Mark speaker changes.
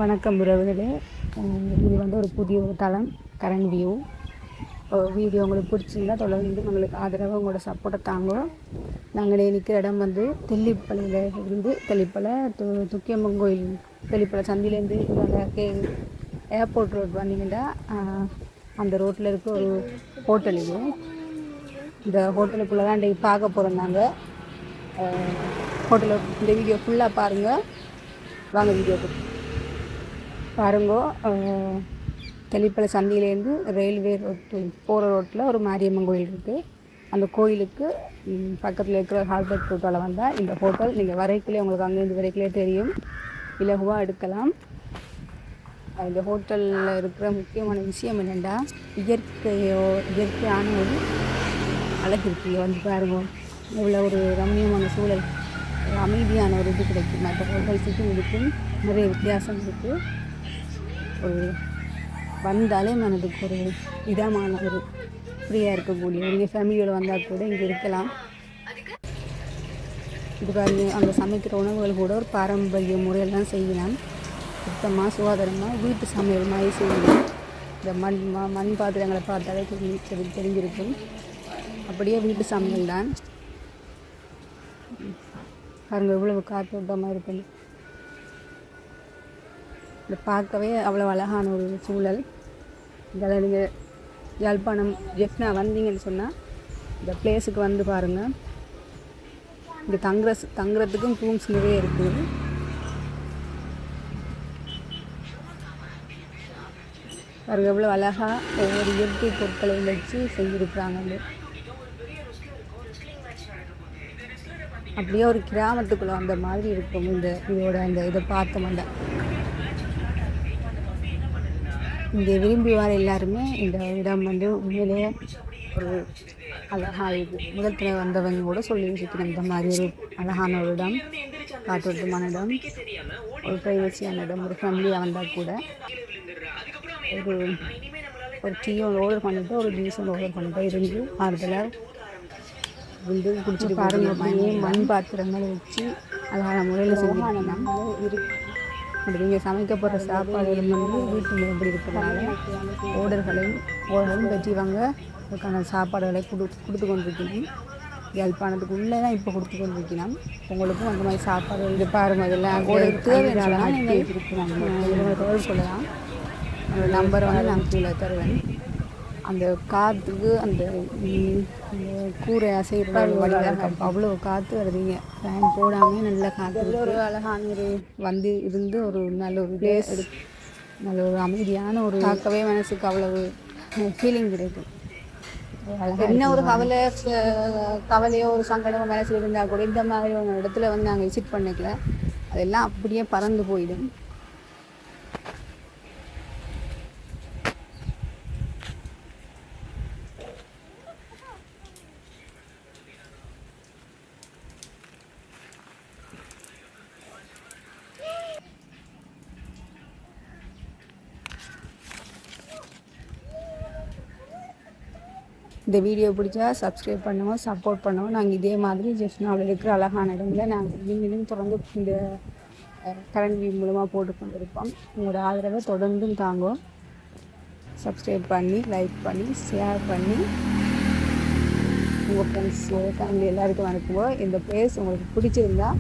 Speaker 1: வணக்கம் உறவுகளே. இது ஒரு புதிய ஒரு தளம் கரண்ட் வியூ. வீடியோ உங்களுக்கு பிடிச்சிருந்தா தொடர்ந்து உங்களுக்கு ஆதரவாக உங்களோட சப்போர்ட்டை தாங்க. நாங்கள் நிற்கிற இடம் தெல்லிப்பளையில் இருந்து தெல்லிப்பளை துக்கியம்மன் கோயில் தெல்லிப்பளை சந்திலேருந்து இங்கே ஏர்போர்ட் ரோட் வந்தீங்கன்னா அந்த ரோட்டில் இருக்க ஒரு ஹோட்டல். இது இந்த ஹோட்டலுக்குள்ளே தான் இன்றைக்கு பார்க்க போகிறோம். நாங்கள் ஹோட்டலில் இந்த வீடியோ ஃபுல்லாக பாருங்கள். வாங்க வீடியோக்கு பாருங்கோ. தெளிப்பளை சந்தியிலேருந்து ரயில்வே ரோட்டு போகிற ரோட்டில் ஒரு மாரியம்மன் கோயில் இருக்குது. அந்த கோயிலுக்கு பக்கத்தில் இருக்கிற ஹால்பர்ட் ரோட்டால் வந்தால் இந்த ஹோட்டல் நீங்கள் வரைக்குள்ளே உங்களுக்கு அங்கேருந்து வரைக்குள்ளே தெரியும். இலகுவாக எடுக்கலாம். இந்த ஹோட்டலில் இருக்கிற முக்கியமான விஷயம் என்னென்னா இயற்கையான ஒரு அழகு இருக்குது. பாருங்க, இவ்வளோ ஒரு ரம்மியமான சூழல், அமைதியான ஒரு இது கிடைக்கும். மற்ற ஹோட்டல்ஸுக்கும் இதுக்கும் நிறைய வித்தியாசம் இருக்குது. ஒரு வந்தாலே மனதுக்கு ஒரு இதமான ஒரு ஃப்ரீயாக இருக்கக்கூடிய ஒரு ஃபேமிலியோடு வந்தால் கூட இங்கே இருக்கலாம். இது பாருங்க, அங்கே சமைக்கிற உணவுகள் கூட ஒரு பாரம்பரிய முறையெல்லாம் செய்யலாம். சுத்தமாக சுகாதாரமாக வீட்டு சமையல் மாதிரி செய்யலாம். இந்த மண் பாத்திரங்களை பார்த்தாலே தெரிஞ்சிருக்கும். அப்படியே வீட்டு சமையல் தான். பாருங்கள் இவ்வளவு காற்றோட்டமாக இருக்குது. இதை பார்க்கவே அவ்வளோ அழகான ஒரு சூழல். இதில் நீங்கள் யாழ்ப்பாணம் ஜெஃப்னா வந்தீங்கன்னு சொன்னால் இந்த பிளேஸுக்கு வந்து பாருங்கள். இங்கே தங்குறதுக்கும் ரூம்ஸ் நிறைய இருக்குது. பாருங்க எவ்வளோ அழகாக ஒவ்வொரு இயற்கை பொருட்களையும் வச்சு செஞ்சுருக்குறாங்க. அப்படியே ஒரு கிராமத்துக்குள்ளே அந்த மாதிரி இருக்கும். இதை பார்த்தோம்னா இங்கே விரும்பி வர எல்லாருமே இந்த இடம் உண்மையிலேயே ஒரு அழகாக இருக்குது. முதல்ல வந்தவங்க கூட சொல்லி வச்சுக்கிறேன், இந்த மாதிரி ஒரு அழகான ஒரு இடம், காற்றோட்டமான இடம், ஒரு ப்ரைவசியான இடம். ஒரு ஃபேமிலியாக வந்தால் கூட ஒரு டீயும் ஆர்டர் பண்ணிவிட்டு ஒரு ஜூஸும் ஆர்டர் பண்ணிவிட்டு இருந்து ஆறுதலாக குடிச்சிட்டு பாருங்க. அப்படியே மண் பாத்திரங்களை வச்சு அழகான முறையில் செஞ்சுருக்காங்க. அப்படி நீங்கள் சமைக்க போகிற சாப்பாடுகள் வீட்டு முறைப்படி இருக்கிறதுனால ஓடர்களும் பற்றிவாங்க அதுக்கான சாப்பாடுகளை கொடுத்து கொண்டிருக்கணும். யாழ்ப்பாணத்துக்குள்ளே தான் இப்போ கொடுத்து கொண்டிருக்கணும். உங்களுக்கும் அந்த மாதிரி சாப்பாடு இது பாருங்கள். அதெல்லாம் தேவையான நீங்கள் தொடர்பு கொள்ளலாம். அந்த நம்பரை நான் கீழே தருவேன். அந்த காற்றுக்கு அந்த கூரை அசைகிற வழியாக அவ்வளோ காற்று வருதுங்க. ஃபேன் போடாமல் நல்ல காற்று. ஒரு அழகான ஒரு இருந்து ஒரு நல்ல ஒரு பிளேஸ், நல்ல ஒரு அமைதியான ஒரு பார்க்கவே மனசுக்கு அவ்வளவு ஃபீலிங் கிடைக்கும். என்ன ஒரு கவலையோ ஒரு சங்கடமோ மனசில் இருந்தால் கூட இந்த மாதிரி ஒரு இடத்துல நாங்கள் விசிட் பண்ணிக்கல, அதெல்லாம் அப்படியே பறந்து போயிடும். இந்த வீடியோ பிடிச்சா சப்ஸ்கிரைப் பண்ணுவோம், சப்போர்ட் பண்ணுவோம். நாங்கள் இதே மாதிரி ஜெஃப்னாவில் இருக்கிற அழகான இடங்களை நாங்கள் நீங்களும் தொடர்ந்து இந்த கரண்ட் வியூ மூலமாக போட்டு கொண்டிருப்போம். உங்களோட ஆதரவை தொடர்ந்தும் தாங்கும். சப்ஸ்கிரைப் பண்ணி, லைக் பண்ணி, ஷேர் பண்ணி உங்கள் ஃப்ரெண்ட்ஸ் ஃபேமிலி எல்லாருக்கும் அனுப்புவோம். இந்த பிளேஸ் உங்களுக்கு பிடிச்சிருந்தா